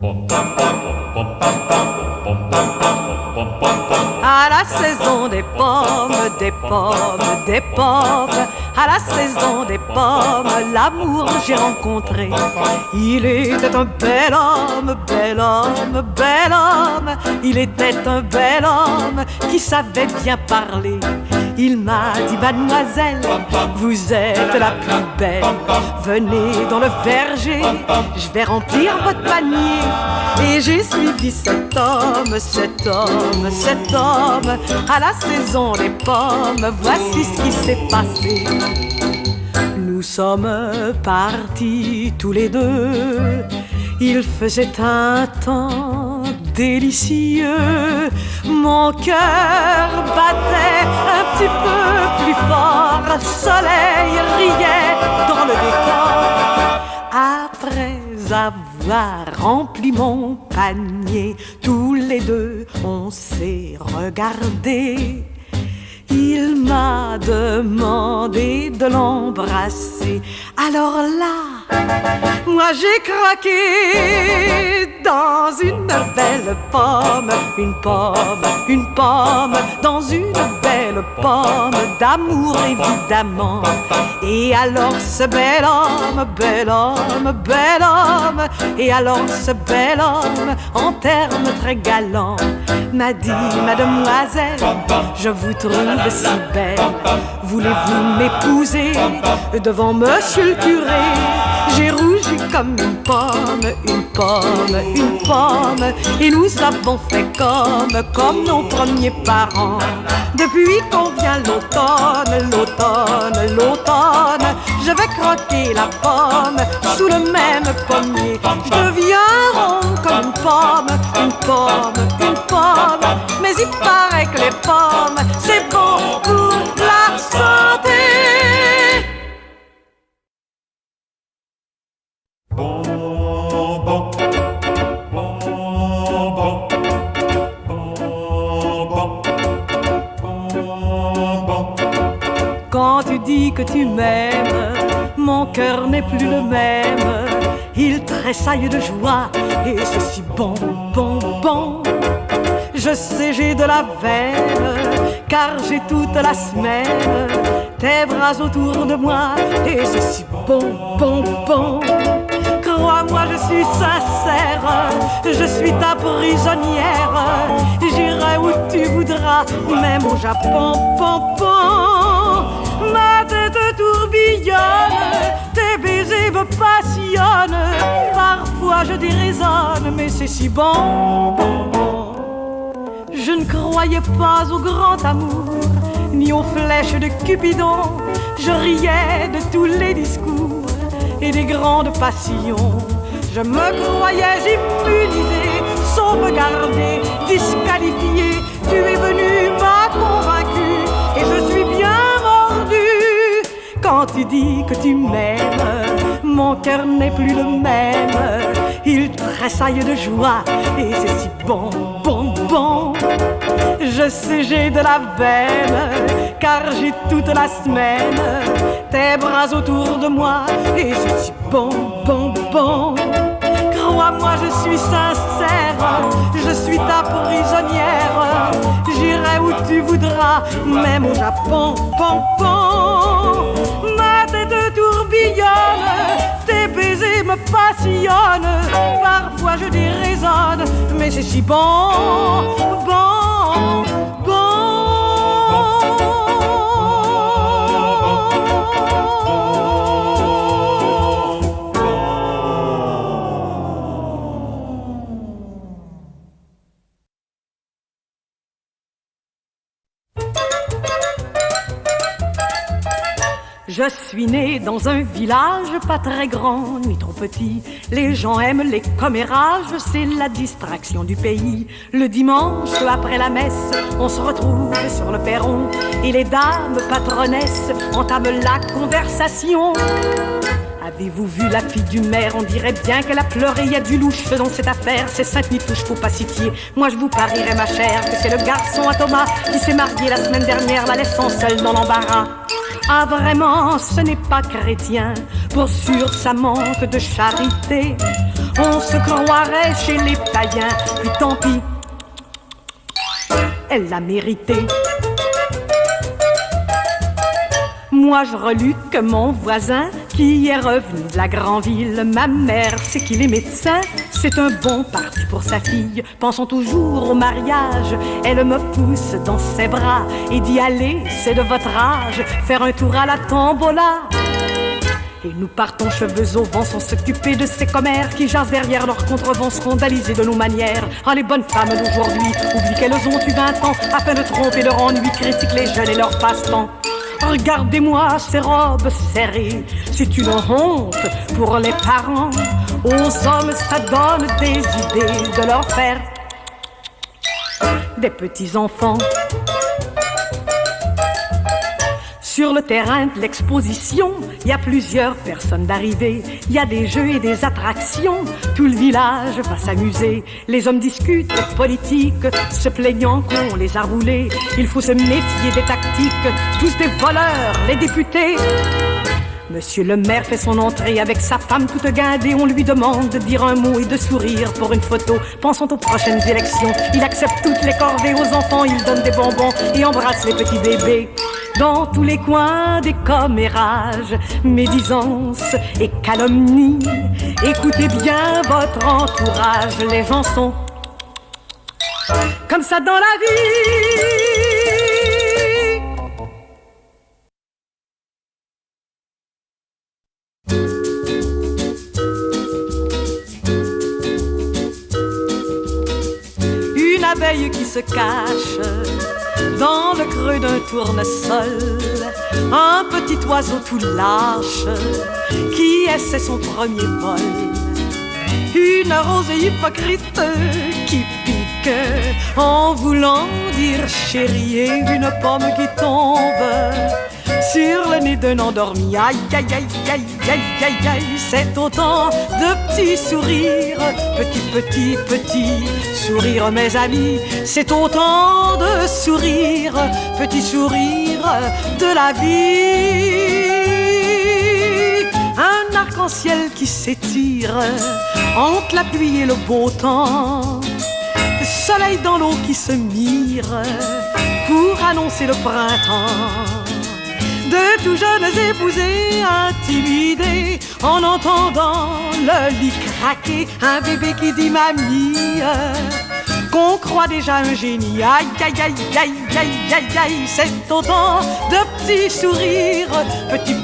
À la saison des pommes, des pommes, des pommes. À la saison des pommes, l'amour j'ai rencontré. Il était un bel homme, bel homme, bel homme. Il était un bel homme qui savait bien parler. Il m'a dit, mademoiselle, vous êtes la plus belle. Venez dans le verger, je vais remplir votre panier. Et j'ai suivi cet homme, cet homme, cet homme. À la saison des pommes, voici ce qui s'est passé. Nous sommes partis tous les deux. Il faisait un temps délicieux. Mon cœur battait un petit peu plus fort. Le soleil riait dans le décor. Après avoir rempli mon panier, tous les deux on s'est regardés. Il m'a demandé de l'embrasser. Alors là, moi j'ai craqué dans une belle pomme, une pomme, une pomme, dans une belle pomme d'amour évidemment. Et alors ce bel homme, bel homme, bel homme, et alors ce bel homme en termes très galants m'a dit, mademoiselle, je vous trouve si belle, voulez-vous m'épouser devant monsieur le curé? J'ai rougi comme une pomme, une pomme, une pomme, et nous avons fait comme nos premiers parents. Depuis qu'on vient l'automne, l'automne, l'automne, je vais croquer la pomme sous le même pommier. Je deviens rond comme une pomme, une pomme, une pomme, mais il paraît que les pommes, c'est bon pour la santé. Quand tu dis que tu m'aimes, mon cœur n'est plus le même. Il tressaille de joie et c'est si bon, bon, bon. Je sais, j'ai de la veine, car j'ai toute la semaine tes bras autour de moi et c'est si bon, bon, bon. Crois-moi, je suis sincère, je suis ta prisonnière. J'irai où tu voudras, même au Japon, pom, pom. Ma tête tourbillonne, tes baisers me passionnent. Parfois je déraisonne, mais c'est si bon, bon, bon. Je ne croyais pas au grand amour, ni aux flèches de Cupidon. Je riais de tous les discours et des grandes passions. Je me croyais immunisé, sauvegardé, disqualifié. Tu es venu, m'as convaincu, et je suis bien mordu. Quand tu dis que tu m'aimes, mon cœur n'est plus le même. Il tressaille de joie, et c'est si bon, bon, bon. Je sais, j'ai de la veine, car j'ai toute la semaine tes bras autour de moi, et c'est si bon, bon, bon. Crois-moi, je suis sincère, je suis ta prisonnière. J'irai où tu voudras, même au Japon, pom, pom. Ma tête tourbillonne, tes baisers me passionnent. Parfois je déraisonne, mais c'est si bon, bon, bon. Je suis née dans un village pas très grand ni trop petit. Les gens aiment les commérages, c'est la distraction du pays. Le dimanche, après la messe, on se retrouve sur le perron et les dames patronesses entament la conversation. Avez-vous vu la fille du maire? On dirait bien qu'elle a pleuré, il y a du louche dans cette affaire. C'est Sainte-Nitouche, faut pas s'y fier. Moi je vous parierais ma chère que c'est le garçon à Thomas qui s'est marié la semaine dernière, la laissant seule dans l'embarras. Ah vraiment, ce n'est pas chrétien Pour sûr, ça manque de charité. On se croirait chez les païens, puis tant pis, elle l'a mérité. Moi je reluque mon voisin qui est revenu de la grande ville. Ma mère c'est qu'il est médecin, c'est un bon parti pour sa fille. Pensons toujours au mariage, elle me pousse dans ses bras et dit allez, c'est de votre âge, faire un tour à la tombola. Et nous partons cheveux au vent sans s'occuper de ces commères qui jasent derrière leurs contrevents scandalisés de nos manières. Ah, les bonnes femmes d'aujourd'hui oublient qu'elles ont eu 20 ans afin de tromper leur ennui, critiquent les jeunes et leur passe-temps. Regardez-moi ces robes serrées, c'est une honte pour les parents. Aux hommes ça donne des idées de leur faire des petits-enfants. Sur le terrain de l'exposition, il y a plusieurs personnes d'arrivée. Il y a des jeux et des attractions. Tout le village va s'amuser. Les hommes discutent politique, se plaignant qu'on les a roulés. Il faut se méfier des tactiques, tous des voleurs, les députés. Monsieur le maire fait son entrée avec sa femme toute guindée. On lui demande de dire un mot et de sourire pour une photo. Pensant aux prochaines élections, il accepte toutes les corvées. Aux enfants, il donne des bonbons et embrasse les petits bébés. Dans tous les coins des commérages, médisance et calomnie. Écoutez bien votre entourage, les gens sont comme ça dans la vie. Une abeille qui se cache dans le creux d'un tournesol, un petit oiseau tout lâche qui essaie son premier vol, une rose hypocrite qui pique en voulant dire chérie, et une pomme qui tombe sur le nez d'un endormi. Aïe, aïe, aïe, aïe, aïe, aïe, aïe, c'est autant de petits sourires, petits sourires, mes amis. C'est autant de sourires, petits sourires de la vie. Un arc-en-ciel qui s'étire entre la pluie et le beau temps, le soleil dans l'eau qui se mire pour annoncer le printemps. De tout jeunes épousés intimidés en entendant le lit craquer, un bébé qui dit mamie, qu'on croit déjà un génie. Aïe, aïe, aïe, aïe, aïe, aïe, aïe, c'est autant de petits sourires, petits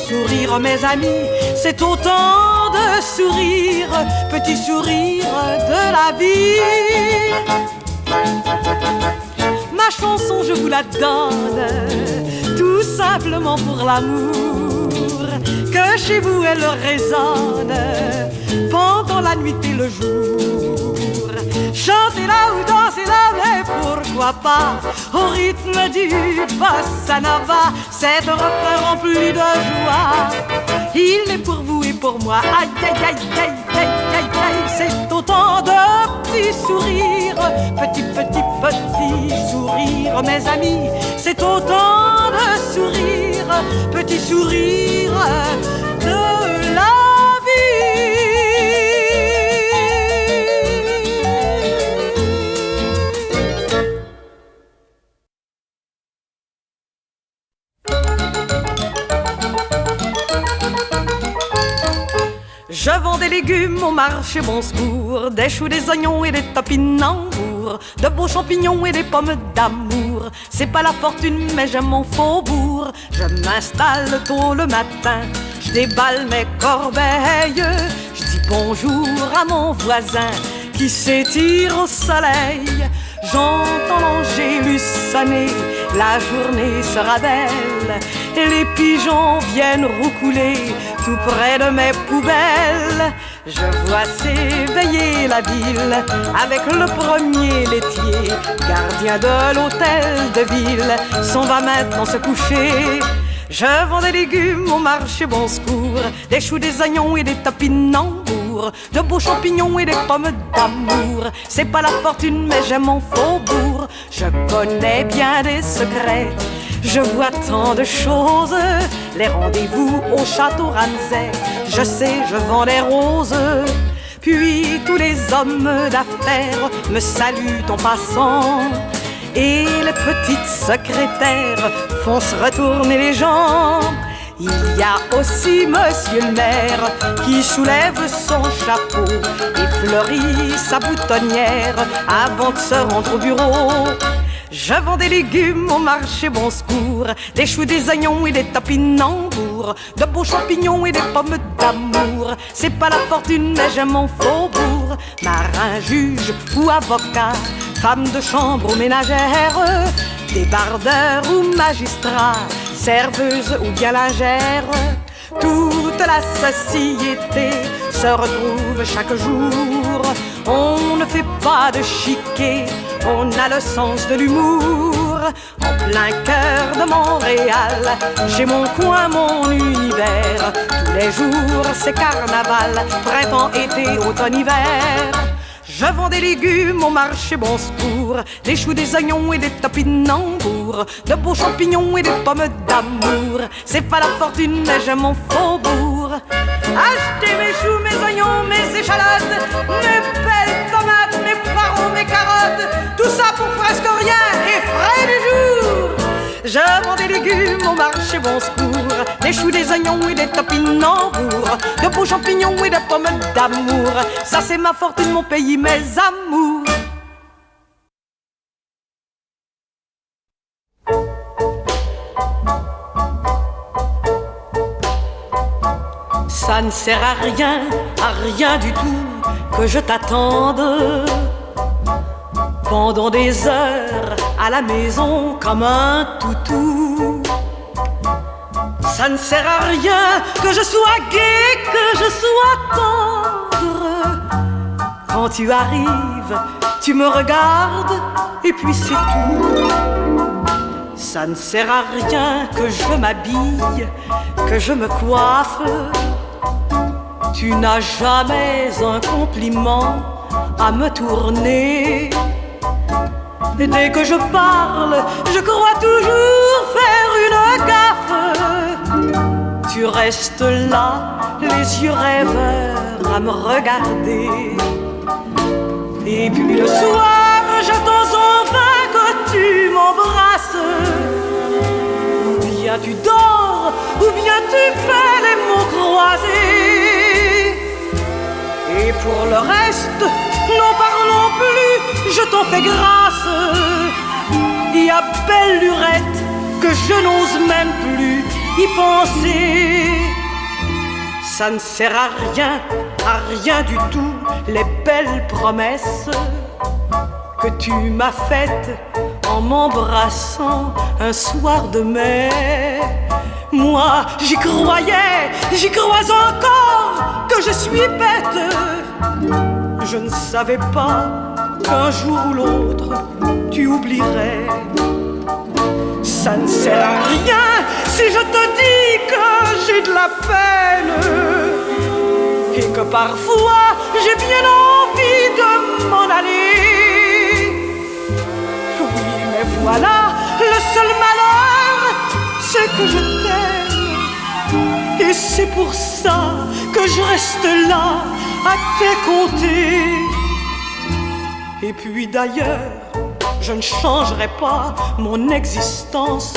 sourires, mes amis. C'est autant de sourires, petits sourires de la vie. Ma chanson, je vous la donne, tout simplement pour l'amour, que chez vous elle résonne pendant la nuit et le jour. Chantez-la ou dansez-la, mais pourquoi pas au rythme du bossa nova. C'est un refrain rempli de joie, il est pour vous et pour moi. Aïe, aïe, aïe, aïe, aïe, aïe, aïe, c'est autant de petits sourires, petits sourires, mes amis. C'est autant de sourires, petits sourires de la vie. Je vends des légumes au marché bon secours, des choux, des oignons et des topinambours, de beaux champignons et des pommes d'amour. C'est pas la fortune mais j'aime mon faubourg. Je m'installe tôt le matin, je déballe mes corbeilles, je dis bonjour à mon voisin qui s'étire au soleil. J'entends l'angélus sonner, la journée sera belle, et les pigeons viennent roucouler tout près de mes poubelles. Je vois s'éveiller la ville avec le premier laitier, gardien de l'hôtel de ville, s'en va maintenant se coucher. Je vends des légumes au marché bon secours, des choux, des oignons et des topinambours, de beaux champignons et des pommes d'amour. C'est pas la fortune mais j'aime mon faubourg. Je connais bien des secrets, je vois tant de choses les rendez-vous au château Ramsay. Je sais, je vends des roses. Puis tous les hommes d'affaires me saluent en passant. Et les petites secrétaires font se retourner les gens. Il y a aussi monsieur le maire qui soulève son chapeau et fleurit sa boutonnière avant de se rendre au bureau. Je vends des légumes au marché Bon Secours, des choux, des oignons et des topinambours, de beaux champignons et des pommes d'amour. C'est pas la fortune mais j'aime mon faubourg. Marin, juge ou avocat, femme de chambre ou ménagère, débardeur ou magistrat, serveuse ou bien lingère, toute la société se retrouve chaque jour. On ne fait pas de chiquet, on a le sens de l'humour. En plein cœur de Montréal, j'ai mon coin, mon univers. Tous les jours c'est carnaval, printemps, été, automne, hiver. Je vends des légumes au marché Bon Secours, des choux, des oignons et des topinambours, de beaux champignons et des pommes d'amour. C'est pas la fortune mais j'aime mon faubourg. Achetez mes choux, mes oignons, mes échalotes, mes belles tomates, mes poireaux, mes carottes, tout ça pour presque rien et frais du jour. Je vends des légumes au marché Bon Secours, des choux, des oignons et des topinambours, de beaux champignons et des pommes d'amour. Ça c'est ma fortune, mon pays, mes amours. Ça ne sert à rien du tout que je t'attende pendant des heures à la maison comme un toutou. Ça ne sert à rien que je sois gai, que je sois tendre. Quand tu arrives, tu me regardes et puis c'est tout. Ça ne sert à rien que je m'habille, que je me coiffe. Tu n'as jamais un compliment à me tourner. Et dès que je parle, je crois toujours faire une gaffe. Tu restes là, les yeux rêveurs à me regarder. Et puis le soir, j'attends enfin que tu m'embrasses. Ou bien tu dors, ou bien tu fais les mots croisés. Et pour le reste, n'en parlons plus, je t'en fais grâce. Il y a belle lurette que je n'ose même plus y penser. Ça ne sert à rien du tout, les belles promesses que tu m'as faites en m'embrassant un soir de mai. Moi, j'y crois encore que je suis bête. Je ne savais pas qu'un jour ou l'autre tu oublierais. Ça ne sert à rien si je te dis que j'ai de la peine et que parfois j'ai bien envie de m'en aller. Oui, mais voilà, le seul malheur, c'est que je t'aime. Et c'est pour ça que je reste là à tes côtés. Et puis d'ailleurs, je ne changerai pas mon existence.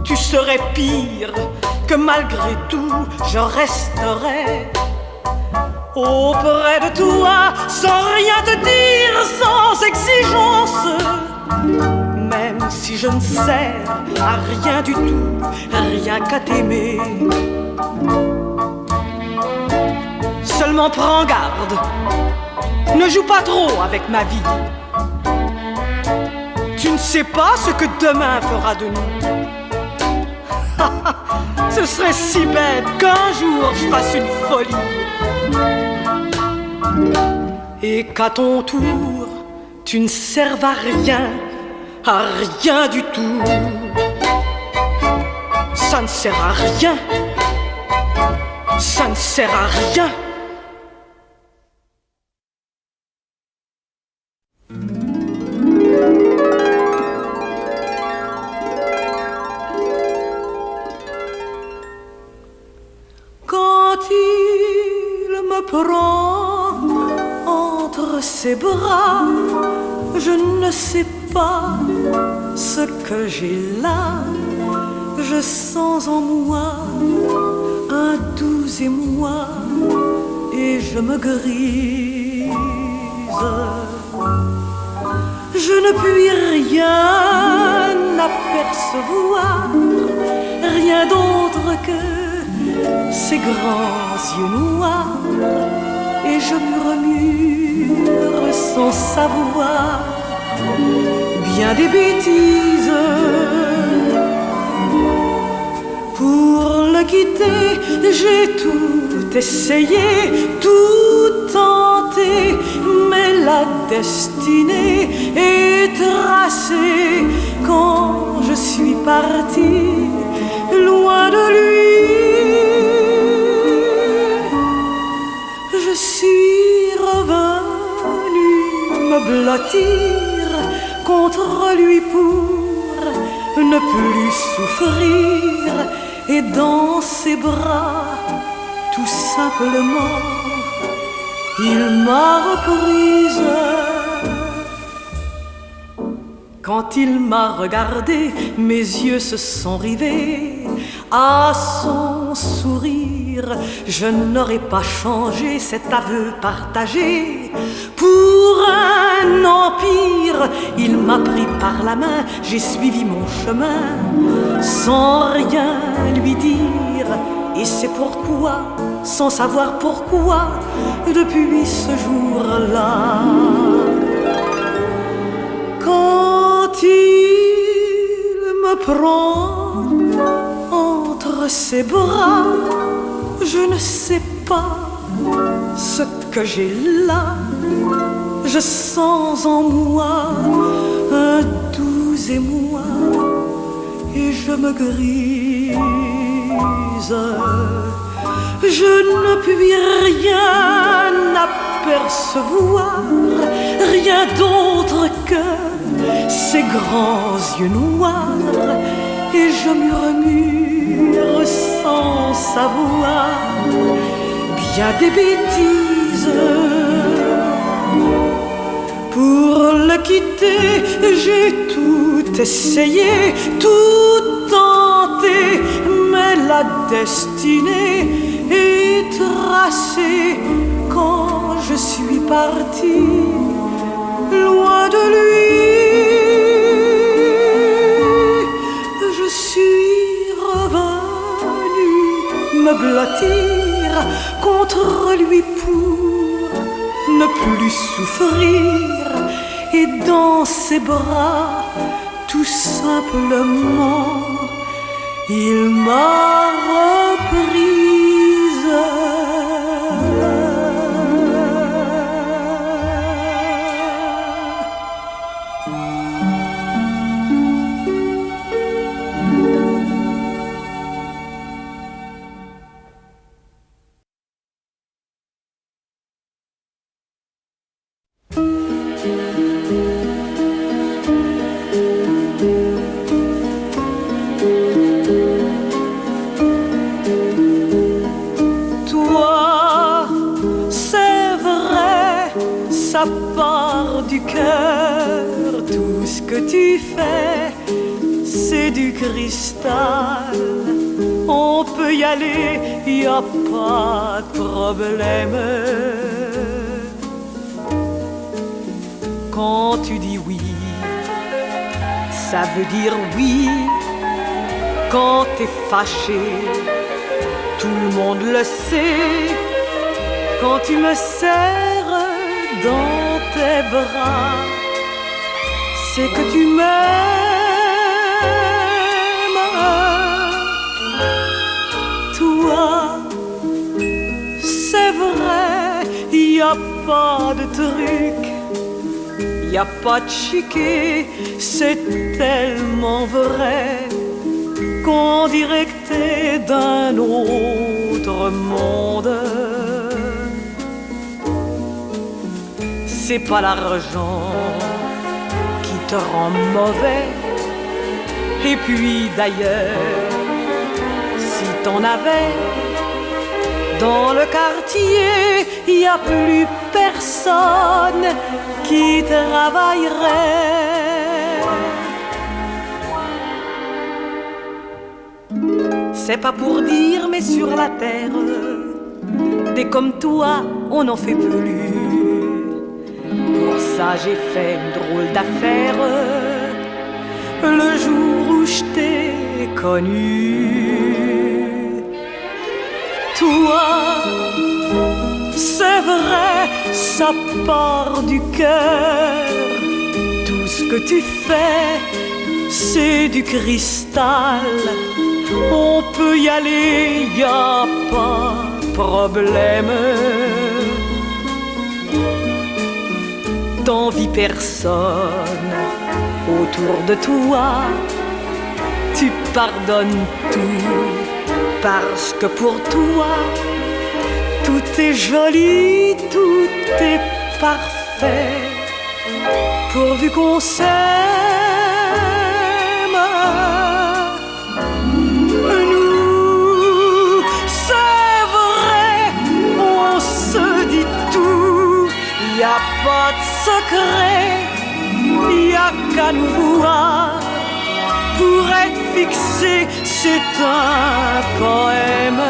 Tu serais pire que malgré tout, je resterai auprès de toi, sans rien te dire, sans exigence. Même si je ne sers à rien du tout, rien qu'à t'aimer. Seulement prends garde, ne joue pas trop avec ma vie. Tu ne sais pas ce que demain fera de nous. Ce serait si bête qu'un jour je fasse une folie et qu'à ton tour tu ne serves à rien du tout. Ça ne sert à rien, ça ne sert à rien. ses bras, je ne sais pas ce que j'ai là. Je sens en moi un doux émoi et je me grise. Je ne puis rien apercevoir, rien d'autre que ces grands yeux noirs, et je murmure sans savoir bien des bêtises. Pour le quitter, j'ai tout essayé, tout tenté, mais la destinée est tracée quand je suis partie loin de lui. Je suis revenue me blottir contre lui pour ne plus souffrir, et dans ses bras, tout simplement, il m'a reprise. Quand il m'a regardé, mes yeux se sont rivés à son sourire. Je n'aurais pas changé cet aveu partagé pour un empire. Il m'a pris par la main, j'ai suivi mon chemin sans rien lui dire. Et c'est pourquoi, sans savoir pourquoi, depuis ce jour-là, quand il me prend entre ses bras, je ne sais pas ce que j'ai là. Je sens en moi un doux émoi et je me grise. Je ne puis rien apercevoir, rien d'autre que ces grands yeux noirs, et je murmure sans savoir bien des bêtises. Pour le quitter, j'ai tout essayé, tout tenté, mais la destinée est tracée quand je suis partie loin de lui. Je suis revenue me blottir contre lui pour ne plus souffrir, et dans ses bras, tout simplement, il m'a reprise. Ça part du cœur, tout ce que tu fais, c'est du cristal. On peut y aller, y a pas de problème. Quand tu dis oui, ça veut dire oui. Quand t'es fâché, tout le monde le sait. Quand tu me serres dans tes bras, c'est que tu m'aimes. Toi, c'est vrai, y a pas de truc, y a pas de chiquet, c'est tellement vrai qu'on dirait que t'es d'un autre monde. C'est pas l'argent qui te rend mauvais. Et puis d'ailleurs, si t'en avais, Dans le quartier, il n'y a plus personne qui travaillerait. C'est pas pour dire, mais sur la terre, des comme toi, on n'en fait plus. Pour ça, j'ai fait une drôle d'affaire le jour où je t'ai connu. Toi, c'est vrai, ça part du cœur. Tout ce que tu fais, c'est du cristal. On peut y aller, y a pas de problème. T'envies personne autour de toi. Tu pardonnes tout parce que pour toi, tout est joli, tout est parfait, pourvu qu'on s'aime. Nous, c'est vrai, on se dit tout, y a pas de secret, y a qu'à nous voir. Pour être fixé, c'est un poème.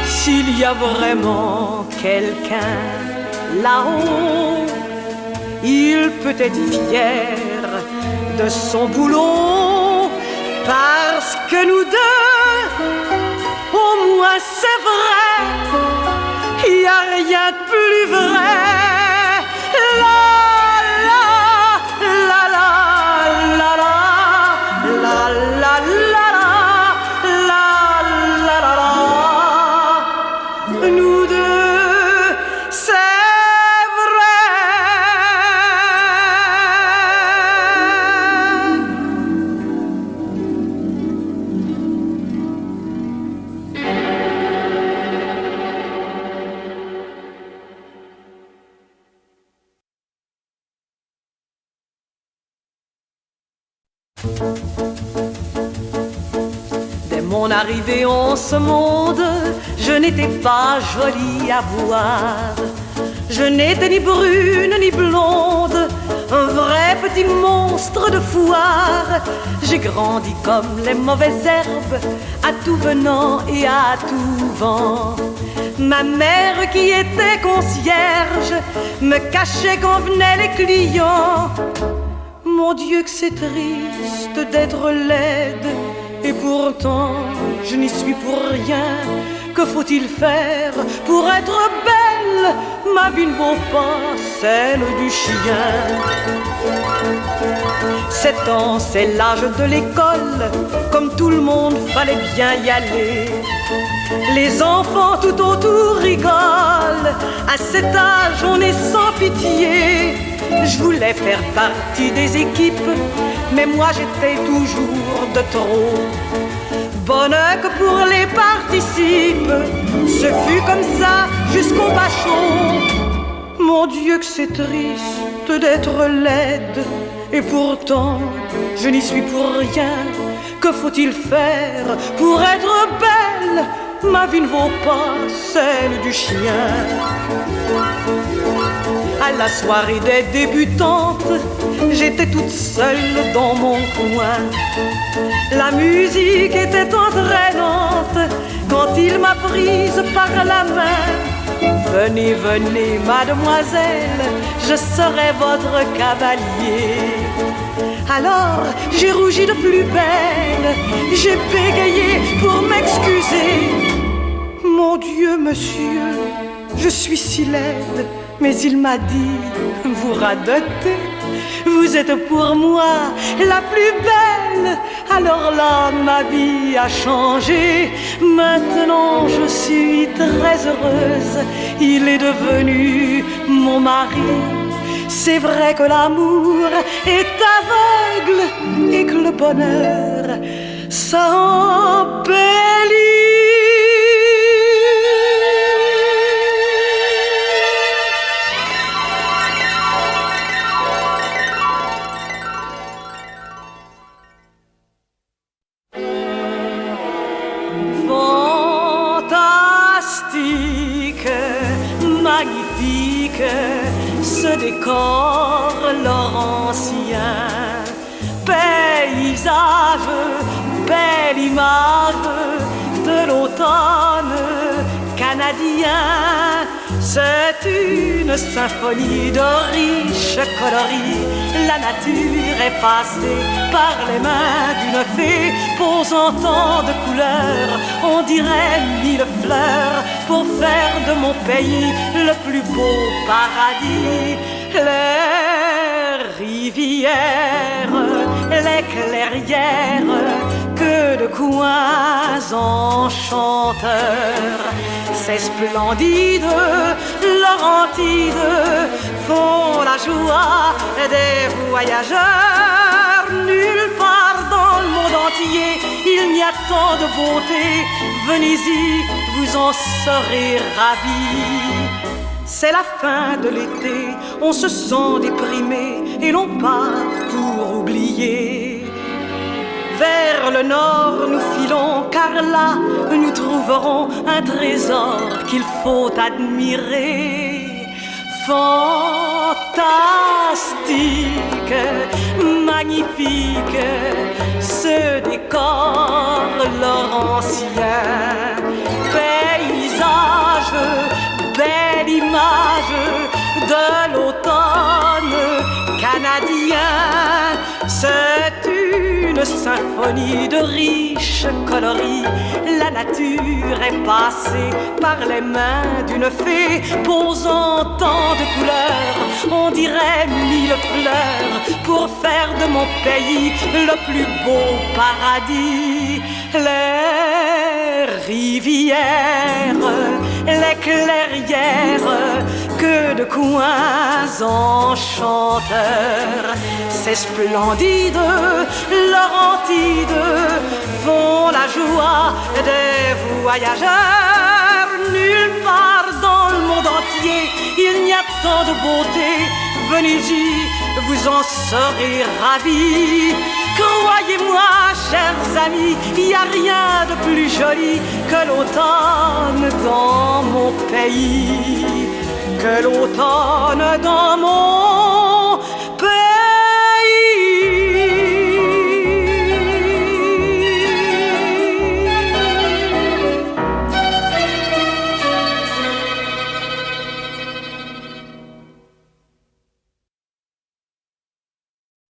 S'il y a vraiment quelqu'un là-haut, il peut être fier de son boulot, parce que nous deux, au moins c'est vrai, il n'y a rien de plus vrai. Nous deux, c'est vrai. Dès mon arrivée en ce monde, je n'étais pas jolie à voir. Je n'étais ni brune ni blonde, un vrai petit monstre de foire. J'ai grandi comme les mauvaises herbes, à tout venant et à tout vent. Ma mère, qui était concierge, me cachait quand venaient les clients. Mon Dieu, que c'est triste d'être laide, et pourtant je n'y suis pour rien. Que faut-il faire pour être belle? Ma vie ne vaut pas celle du chien. 7 ans, c'est l'âge de l'école. Comme tout le monde, fallait bien y aller. Les enfants tout autour rigolent. À cet âge, on est sans pitié. Je voulais faire partie des équipes, mais moi j'étais toujours de trop. Bonne que pour les participes, ce fut comme ça jusqu'au bachot. Mon Dieu, que c'est triste d'être laide, et pourtant je n'y suis pour rien. Que faut-il faire pour être belle? Ma vie ne vaut pas celle du chien. À la soirée des débutantes, j'étais toute seule dans mon coin. La musique était entraînante quand il m'a prise par la main. Venez, venez, mademoiselle, je serai votre cavalier. Alors j'ai rougi de plus belle, j'ai bégayé pour m'excuser. Mon Dieu, monsieur, je suis si laide. Mais il m'a dit, vous radotez, vous êtes pour moi la plus belle. Alors là, ma vie a changé. Maintenant, je suis très heureuse. Il est devenu mon mari. C'est vrai que l'amour est aveugle et que le bonheur, ça embellit. magnifique, ce décor laurentien. Paysage, belle image de l'automne canadien. C'est une symphonie de riches coloris. La nature est passée par les mains d'une fée, posant tant de couleurs, on dirait mille fleurs, pour faire de mon pays le plus beau paradis. Les rivières, les clairières, que de coins enchanteurs. Ces splendides Laurentides font la joie des voyageurs. Nulle part dans le monde entier il n'y a tant de beauté. Venez-y, vous en serez ravis. C'est la fin de l'été, on se sent déprimé et l'on part pour oublier. Vers le nord nous filons, car là nous trouverons un trésor qu'il faut admirer. Fantastique, magnifique, ce décor laurentien. Paysage, belle image de l'automne canadien. C'est une symphonie de riches coloris. La nature est passée par les mains d'une fée, posant tant de couleurs, on dirait mille fleurs, pour faire de mon pays le plus beau paradis. Les rivières, les clairières, que de coins enchanteurs. Ces splendides Laurentides font la joie des voyageurs. Nulle part dans le monde entier il n'y a tant de beauté. Venez-y, vous en serez ravis. Croyez-moi, chers amis, il n'y a rien de plus joli que l'automne dans mon pays, que l'automne dans mon